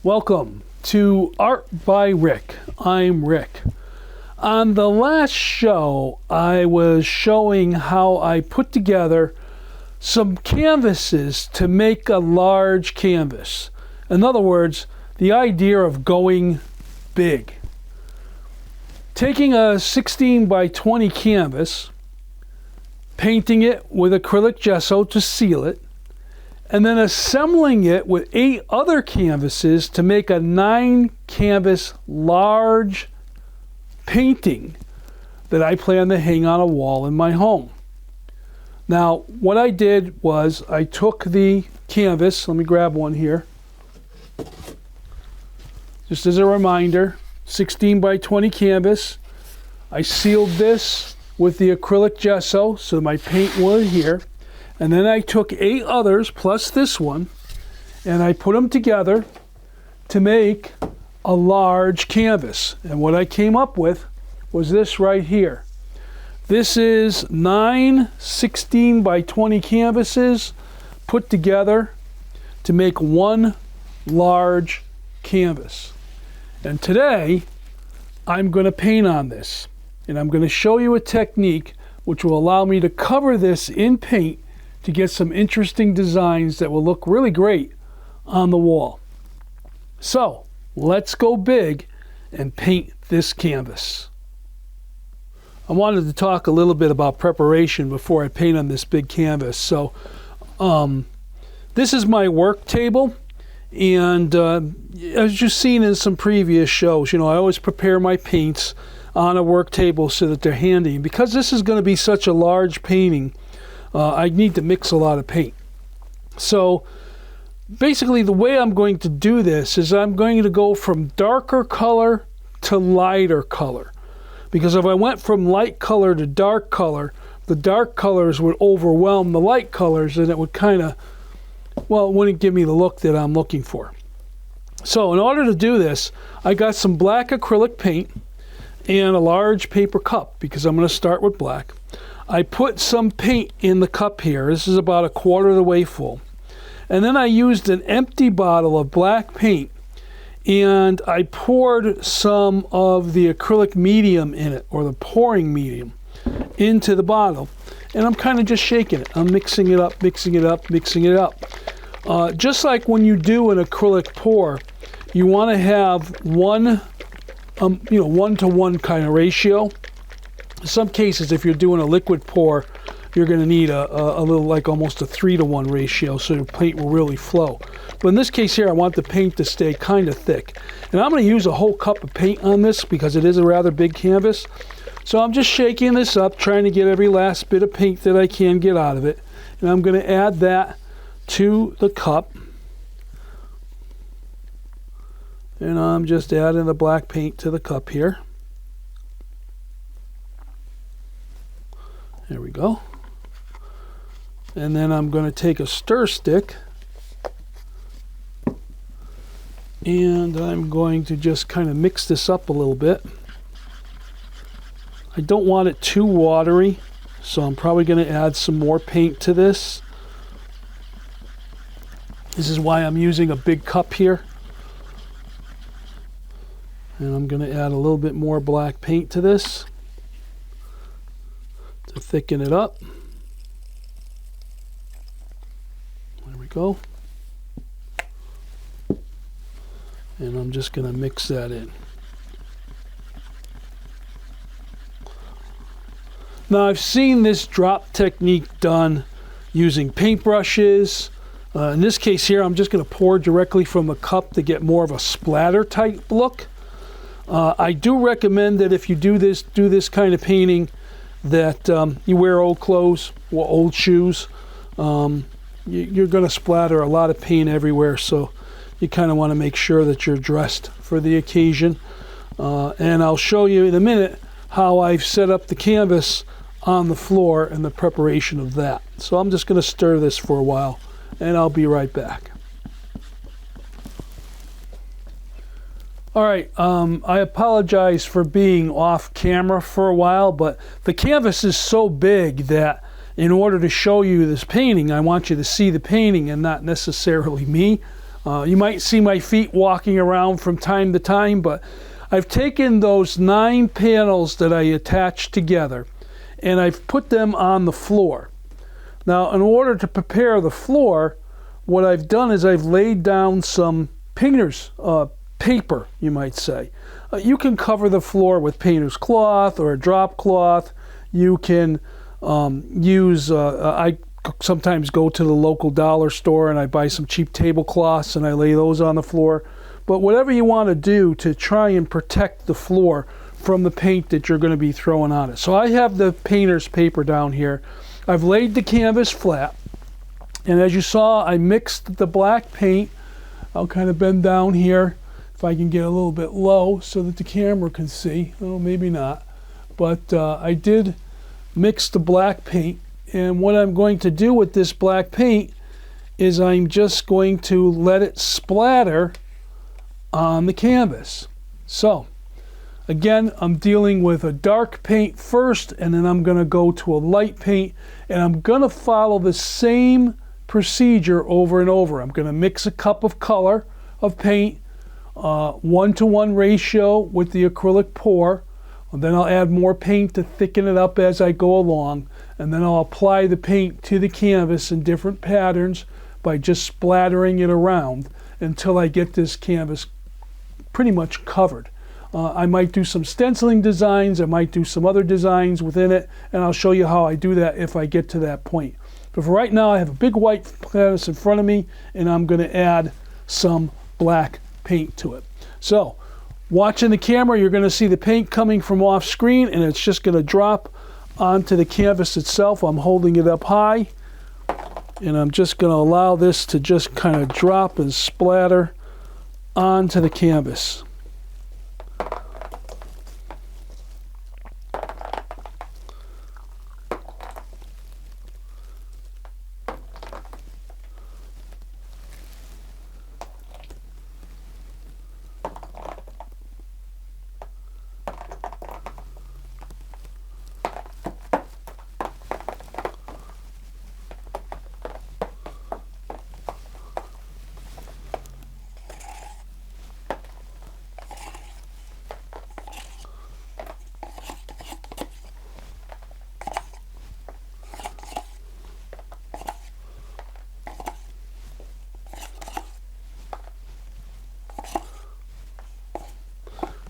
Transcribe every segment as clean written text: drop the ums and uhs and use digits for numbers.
Welcome to Art by Rick. I'm Rick. On the last show, I was showing how I put together some canvases to make a large canvas. In other words, the idea of going big. Taking a 16 by 20 canvas, painting it with acrylic gesso to seal it, and then assembling it with 8 other canvases to make a 9 canvas large painting that I plan to hang on a wall in my home. Now, what I did was I took the canvas, let me grab one here, just as a reminder, 16 by 20 canvas. I sealed this with the acrylic gesso so my paint will adhere. And then I took 8 others plus this one and I put them together to make a large canvas. And what I came up with was this right here. This is 9 16 by 20 canvases put together to make one large canvas. And today I'm going to paint on this. And I'm going to show you a technique which will allow me to cover this in paint to get some interesting designs that will look really great on the wall. So let's go big and paint this canvas. I wanted to talk a little bit about preparation before I paint on this big canvas. So this is my work table, and as you've seen in some previous shows, I always prepare my paints on a work table so that they're handy. And because this is going to be such a large painting, I need to mix a lot of paint. So basically the way I'm going to do this is I'm going to go from darker color to lighter color. Because if I went from light color to dark color, the dark colors would overwhelm the light colors and it would kind of, well, it wouldn't give me the look that I'm looking for. So in order to do this, I got some black acrylic paint and a large paper cup because I'm going to start with black. I put some paint in the cup here. This is about 1/4 of the way full. And then I used an empty bottle of black paint and I poured some of the acrylic medium in it, or the pouring medium, into the bottle. And I'm kind of just shaking it. I'm mixing it up, mixing it up, mixing it up. Just like when you do an acrylic pour, you want to have 1-to-1 kind of ratio. In some cases, if you're doing a liquid pour, you're going to need a little, like almost a 3-to-1 ratio, so your paint will really flow. But in this case here, I want the paint to stay kind of thick. And I'm going to use a whole cup of paint on this because it is a rather big canvas. So I'm just shaking this up, trying to get every last bit of paint that I can get out of it. And I'm going to add that to the cup. And I'm just adding the black paint to the cup here. There we go. And then I'm going to take a stir stick and I'm going to just kind of mix this up a little bit. I don't want it too watery, so I'm probably going to add some more paint to this. This is why I'm using a big cup here. And I'm going to add a little bit more black paint to this to thicken it up. There we go. And I'm just going to mix that in. Now I've seen this drop technique done using paintbrushes. In this case here, I'm just going to pour directly from the cup to get more of a splatter type look. I do recommend that if you do this kind of painting, that you wear old clothes or old shoes. You're going to splatter a lot of paint everywhere, so you kind of want to make sure that you're dressed for the occasion. And I'll show you in a minute how I've set up the canvas on the floor and the preparation of that. So I'm just going to stir this for a while and I'll be right back. All right, I apologize for being off camera for a while, but the canvas is so big that in order to show you this painting, I want you to see the painting and not necessarily me. You might see my feet walking around from time to time, but I've taken those 9 panels that I attached together and I've put them on the floor. Now, in order to prepare the floor, what I've done is I've laid down some painter's paper, you might say. You can cover the floor with painter's cloth or a drop cloth. You can I sometimes go to the local dollar store and I buy some cheap tablecloths and I lay those on the floor. But whatever you want to do to try and protect the floor from the paint that you're going to be throwing on it. So I have the painter's paper down here. I've laid the canvas flat. And as you saw, I mixed the black paint. I'll kind of bend down here if I can get a little bit low so that the camera can see. Oh, maybe not. But I did mix the black paint. And what I'm going to do with this black paint is I'm just going to let it splatter on the canvas. So again, I'm dealing with a dark paint first, and then I'm going to go to a light paint, and I'm going to follow the same procedure over and over. I'm going to mix a cup of color of paint, 1-to-1 ratio with the acrylic pour, and then I'll add more paint to thicken it up as I go along, and then I'll apply the paint to the canvas in different patterns by just splattering it around until I get this canvas pretty much covered. I might do some stenciling designs, I might do some other designs within it, and I'll show you how I do that if I get to that point. But for right now, I have a big white canvas in front of me, and I'm going to add some black paint to it. So, watching the camera, you're going to see the paint coming from off screen, and it's just going to drop onto the canvas itself. I'm holding it up high, and I'm just going to allow this to just kind of drop and splatter onto the canvas.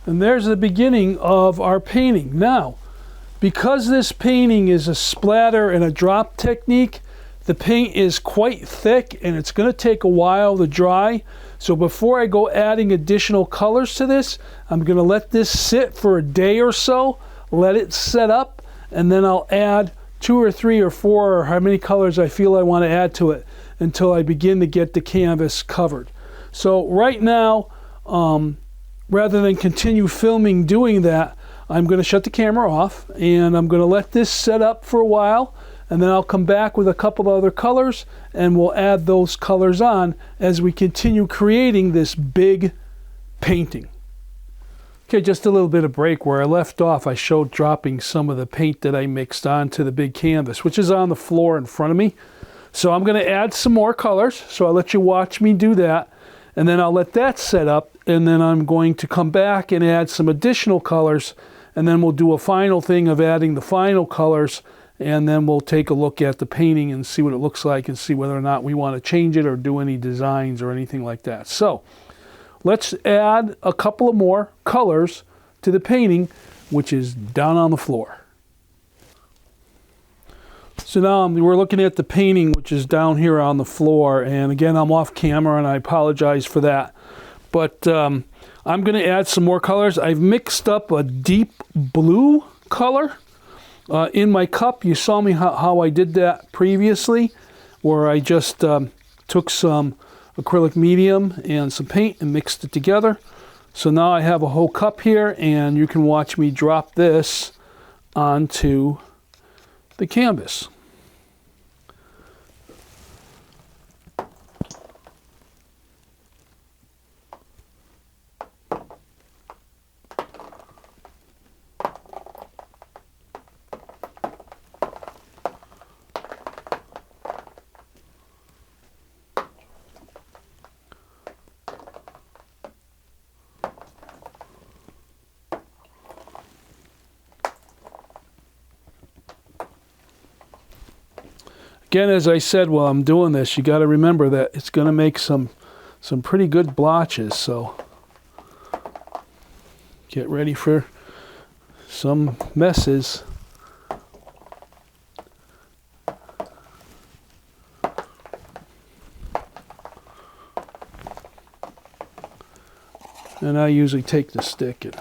And there's the beginning of our painting. Now, because this painting is a splatter and a drop technique, the paint is quite thick and it's going to take a while to dry. So before I go adding additional colors to this, I'm going to let this sit for a day or so, let it set up, and then I'll add 2 or 3 or 4 or how many colors I feel I want to add to it until I begin to get the canvas covered. So right now, rather than continue filming doing that, I'm going to shut the camera off and I'm going to let this set up for a while, and then I'll come back with a couple of other colors and we'll add those colors on as we continue creating this big painting. Okay, just a little bit of break. Where I left off, I showed dropping some of the paint that I mixed onto the big canvas, which is on the floor in front of me. So I'm going to add some more colors, so I'll let you watch me do that. And then I'll let that set up, and then I'm going to come back and add some additional colors, and then we'll do a final thing of adding the final colors, and then we'll take a look at the painting and see what it looks like and see whether or not we want to change it or do any designs or anything like that. So let's add a couple of more colors to the painting, which is down on the floor. So now we're looking at the painting, which is down here on the floor, and again, I'm off camera and I apologize for that. But I'm going to add some more colors. I've mixed up a deep blue color in my cup. You saw me how I did that previously, where I just took some acrylic medium and some paint and mixed it together. So now I have a whole cup here, and you can watch me drop this onto the canvas. Again, as I said while I'm doing this, you got to remember that it's going to make some pretty good blotches, so get ready for some messes. And I usually take the stick and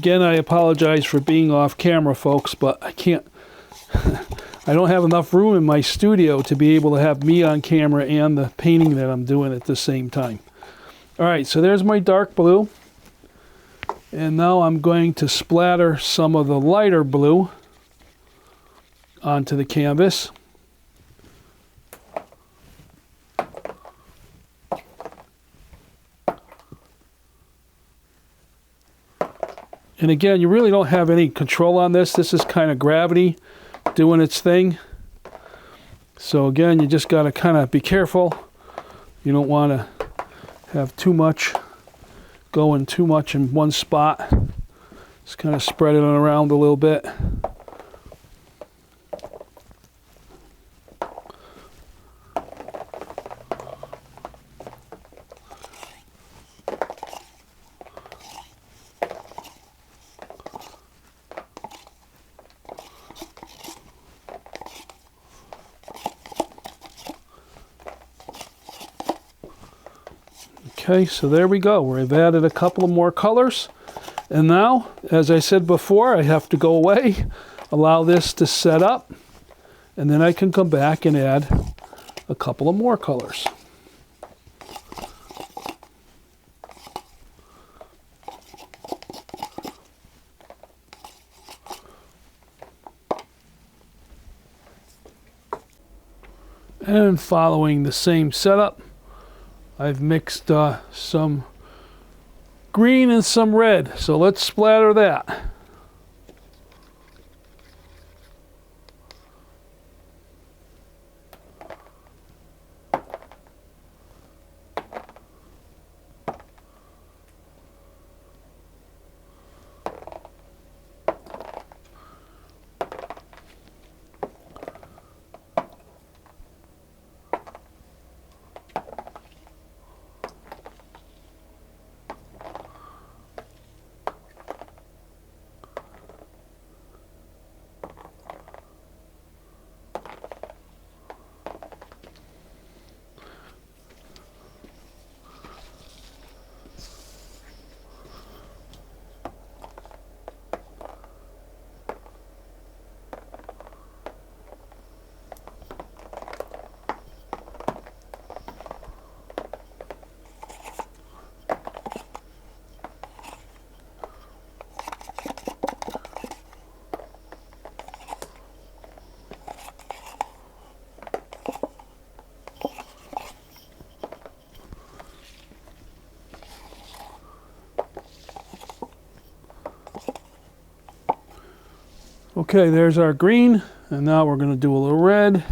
again, I apologize for being off camera, folks, but I can't I don't have enough room in my studio to be able to have me on camera and the painting that I'm doing at the same time. All right, so there's my dark blue. And now I'm going to splatter some of the lighter blue onto the canvas. And again, you really don't have any control on this. This is kind of gravity doing its thing. So again, you just got to kind of be careful. You don't want to have too much going too much in one spot. Just kind of spread it around a little bit. Okay, so there we go. We've added a couple of more colors. And now, as I said before, I have to go away, allow this to set up, and then I can come back and add a couple of more colors. And following the same setup, I've mixed some green and some red, so let's splatter that. Okay, there's our green, and now we're going to do a little red.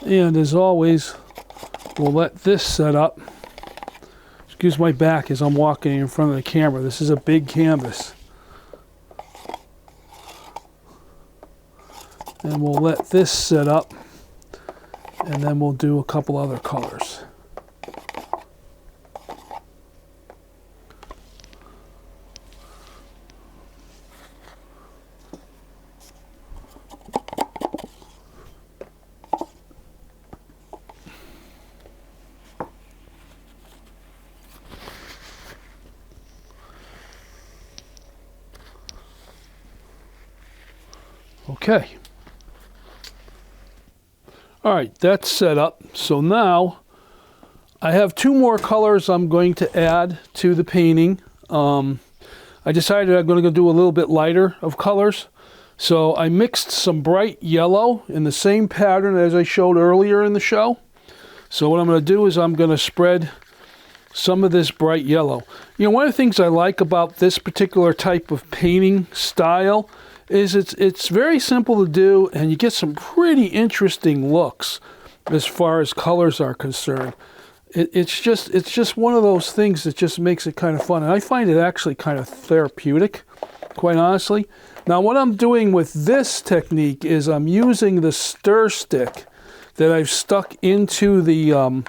And as always, we'll let this set up. Excuse my back as I'm walking in front of the camera. This is a big canvas. And then we'll let this set up, and then we'll do a couple other colors. Okay. All right, that's set up. So now I have two more colors I'm going to add to the painting. I decided I'm going to do a little bit lighter of colors. So I mixed some bright yellow in the same pattern as I showed earlier in the show. So what I'm going to do is I'm going to spread some of this bright yellow. You know, one of the things I like about this particular type of painting style is it's very simple to do, and you get some pretty interesting looks as far as colors are concerned. It's just one of those things that just makes it kind of fun, and I find it actually kind of therapeutic, quite honestly. Now what I'm doing with this technique is I'm using the stir stick that I've stuck into the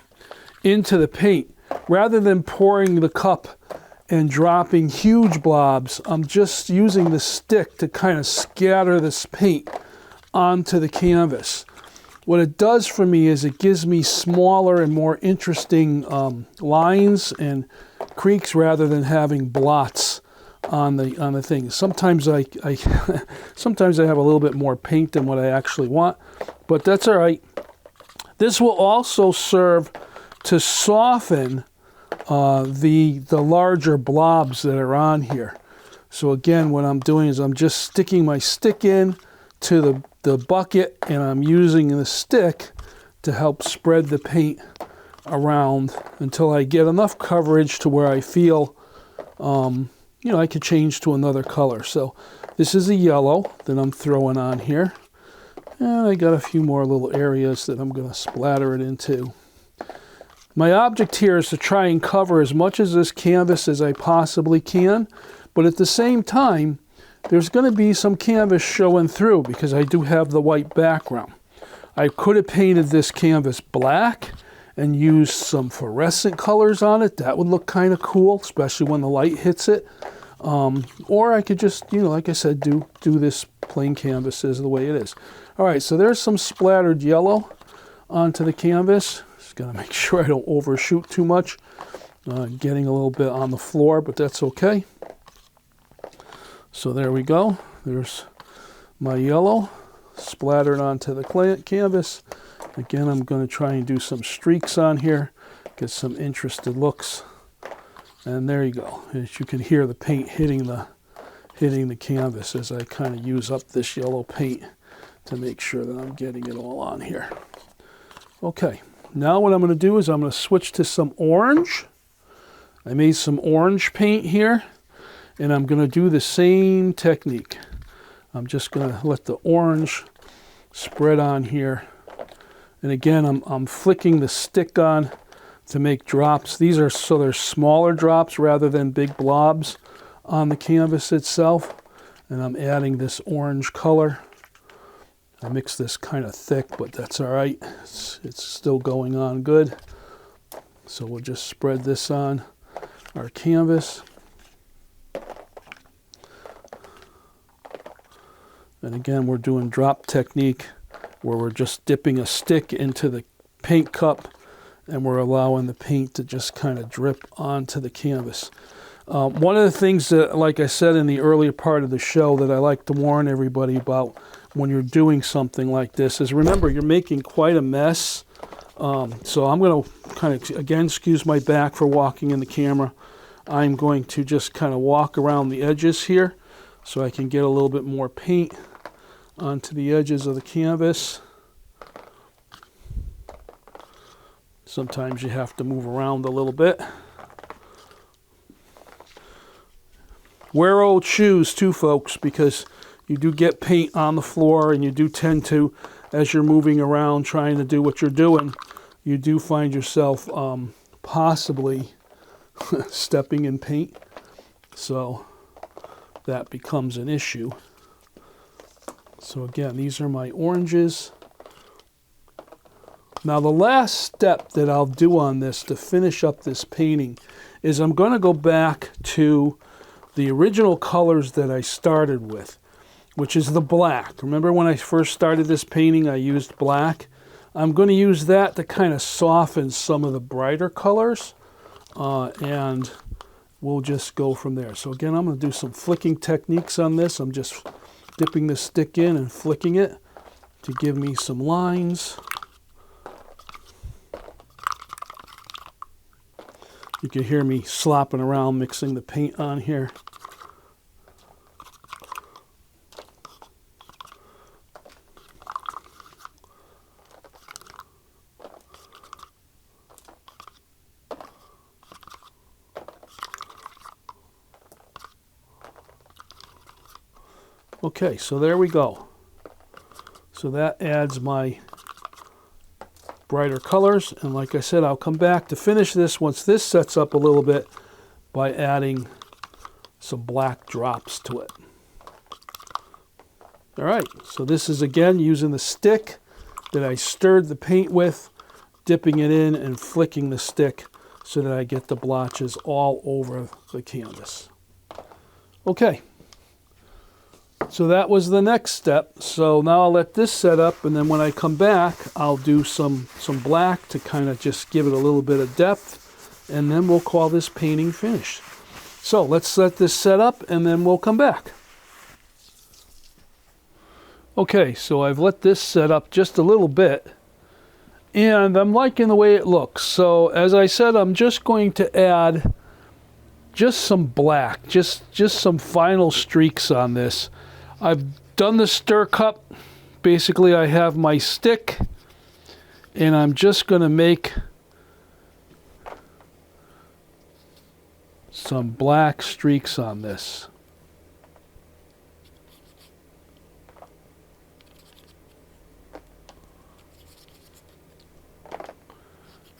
paint. Rather than pouring the cup and dropping huge blobs, I'm just using the stick to kind of scatter this paint onto the canvas. What it does for me is it gives me smaller and more interesting lines and creaks rather than having blots on the thing. Sometimes sometimes I have a little bit more paint than what I actually want, but that's all right. This will also serve to soften the larger blobs that are on here. So again, what I'm doing is I'm just sticking my stick in to the bucket, and I'm using the stick to help spread the paint around until I get enough coverage to where I feel, you know, I could change to another color. So this is a yellow that I'm throwing on here. And I got a few more little areas that I'm going to splatter it into. My object here is to try and cover as much of this canvas as I possibly can, but at the same time, there's going to be some canvas showing through because I do have the white background. I could have painted this canvas black and used some fluorescent colors on it. That would look kind of cool, especially when the light hits it. Or I could just, you know, like I said, do this plain canvas as the way it is. All right, so there's some splattered yellow onto the canvas. Just got to make sure I don't overshoot too much. Getting a little bit on the floor, but that's okay. So there we go. There's my yellow splattered onto the canvas. Again, I'm going to try and do some streaks on here, get some interested looks. And there you go. As you can hear the paint hitting the canvas as I kind of use up this yellow paint to make sure that I'm getting it all on here. Okay, now what I'm going to do is I'm going to switch to some orange. I made some orange paint here, and I'm going to do the same technique. I'm just going to let the orange spread on here. And again, I'm flicking the stick on to make drops. These are so they're smaller drops rather than big blobs on the canvas itself. And I'm adding this orange color. I mix this kind of thick, but that's all right. It's still going on good. So we'll just spread this on our canvas. And again, we're doing drop technique where we're just dipping a stick into the paint cup and we're allowing the paint to just kind of drip onto the canvas. One of the things that, like I said in the earlier part of the show, that I like to warn everybody about when you're doing something like this is, remember, you're making quite a mess. So I'm going to kind of, again, excuse my back for walking in the camera. I'm going to just kind of walk around the edges here so I can get a little bit more paint onto the edges of the canvas. Sometimes you have to move around a little bit. Wear old shoes too, folks, because you do get paint on the floor, and you do tend to, as you're moving around trying to do what you're doing, you do find yourself possibly stepping in paint. So that becomes an issue. So again, these are my oranges. Now the last step that I'll do on this to finish up this painting is I'm going to go back to the original colors that I started with, which is the black. Remember when I first started this painting I used black? I'm going to use that to kind of soften some of the brighter colors, and we'll just go from there. So again, I'm going to do some flicking techniques on this. I'm just dipping the stick in and flicking it to give me some lines. You can hear me slopping around mixing the paint on here. Okay, so there we go. So that adds my brighter colors, and like I said, I'll come back to finish this once this sets up a little bit by adding some black drops to it. All right, so this is again using the stick that I stirred the paint with, dipping it in and flicking the stick so that I get the blotches all over the canvas. Okay. So that was the next step. So now I'll let this set up, and then when I come back, I'll do some black to kind of just give it a little bit of depth, and then we'll call this painting finished. So let's let this set up, and then we'll come back. Okay, so I've let this set up just a little bit, and I'm liking the way it looks. So as I said, I'm just going to add just some black, just some final streaks on this. I've done the stir cup. Basically, I have my stick, and I'm just going to make some black streaks on this.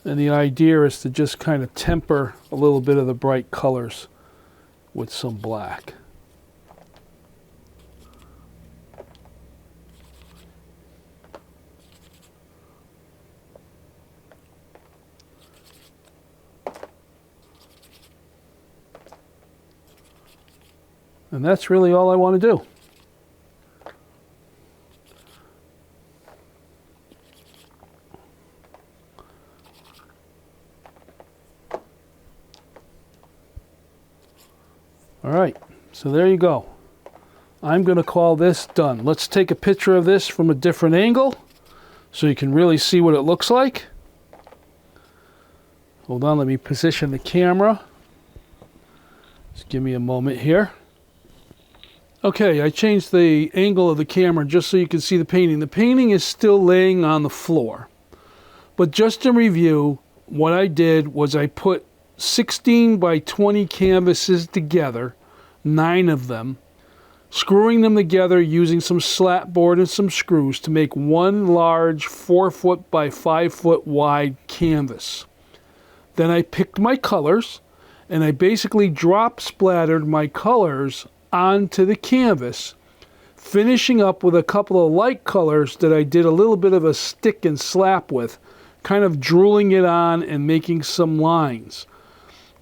And the idea is to just kind of temper a little bit of the bright colors with some black. And that's really all I want to do. All right, so there you go. I'm going to call this done. Let's take a picture of this from a different angle so you can really see what it looks like. Hold on, let me position the camera. Just give me a moment here. Okay, I changed the angle of the camera just so you can see the painting. The painting is still laying on the floor. But just to review, what I did was I put 16 by 20 canvases together, 9 of them, screwing them together using some slat board and some screws to make one large 4 foot by 5 foot wide canvas. Then I picked my colors, and I basically drop splattered my colors onto the canvas, finishing up with a couple of light colors that I did a little bit of a stick and slap with, kind of drooling it on and making some lines.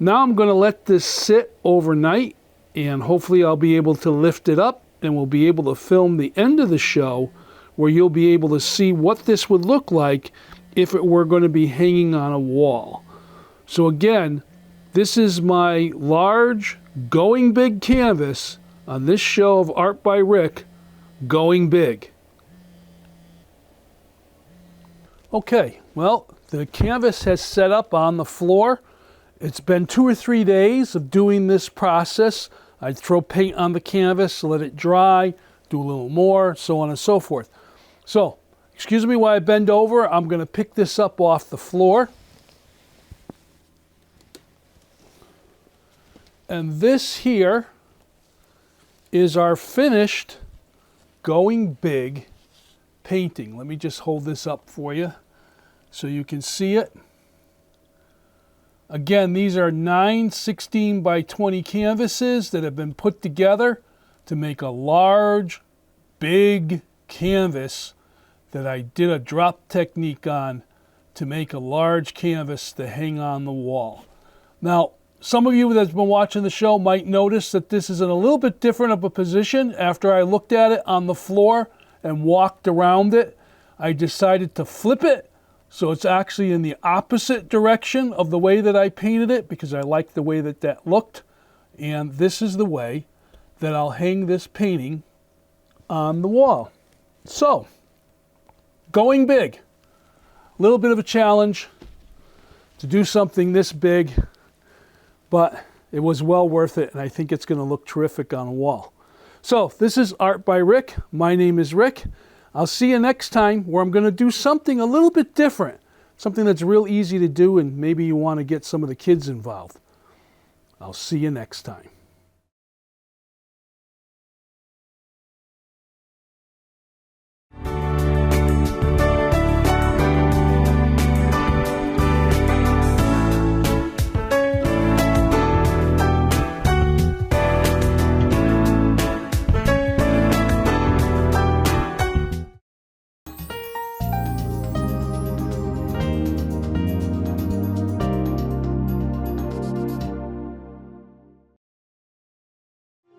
Now I'm going to let this sit overnight, and hopefully I'll be able to lift it up, and we'll be able to film the end of the show where you'll be able to see what this would look like if it were going to be hanging on a wall. So again, this is my large Going Big canvas on this show of Art by Rick, Going Big. Okay, well, the canvas has set up on the floor. It's been 2 or 3 days of doing this process. I throw paint on the canvas, let it dry, do a little more, so on and so forth. So, excuse me while I bend over. I'm going to pick this up off the floor. And this here is our finished Going Big painting. Let me just hold this up for you so you can see it. Again, these are 9 16 by 20 canvases that have been put together to make a large, big canvas that I did a drop technique on to make a large canvas to hang on the wall. Now, some of you that's been watching the show might notice that this is in a little bit different of a position. After I looked at it on the floor and walked around it, I decided to flip it so it's actually in the opposite direction of the way that I painted it, because I like the way that that looked. And this is the way that I'll hang this painting on the wall. So, going big. A little bit of a challenge to do something this big, but it was well worth it, and I think it's going to look terrific on a wall. So this is Art by Rick. My name is Rick. I'll see you next time, where I'm going to do something a little bit different, something that's real easy to do, and maybe you want to get some of the kids involved. I'll see you next time.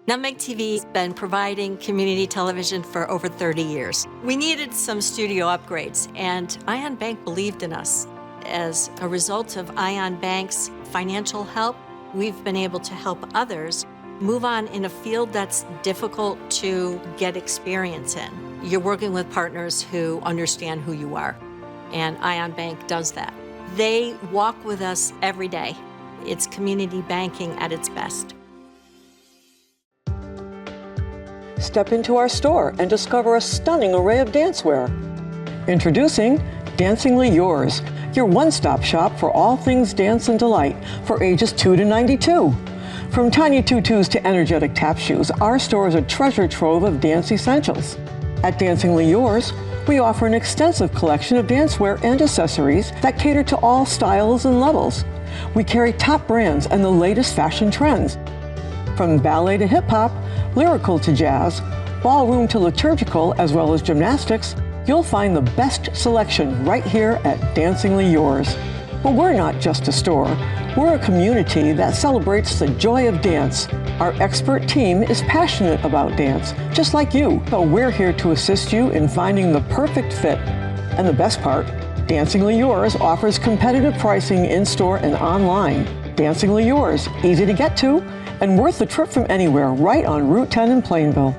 Nutmeg TV has been providing community television for over 30 years. We needed some studio upgrades, and Ion Bank believed in us. As a result of Ion Bank's financial help, we've been able to help others move on in a field that's difficult to get experience in. You're working with partners who understand who you are, and Ion Bank does that. They walk with us every day. It's community banking at its best. Step into our store and discover a stunning array of dancewear. Introducing Dancingly Yours, your one-stop shop for all things dance and delight for ages 2 to 92. From tiny tutus to energetic tap shoes, our store is a treasure trove of dance essentials. At Dancingly Yours, we offer an extensive collection of dancewear and accessories that cater to all styles and levels. We carry top brands and the latest fashion trends. From ballet to hip-hop, lyrical to jazz, ballroom to liturgical, as well as gymnastics, you'll find the best selection right here at Dancingly Yours. But we're not just a store. We're a community that celebrates the joy of dance. Our expert team is passionate about dance, just like you. So we're here to assist you in finding the perfect fit. And the best part, Dancingly Yours offers competitive pricing in-store and online. Dancingly Yours, easy to get to, and worth the trip from anywhere, right on Route 10 in Plainville.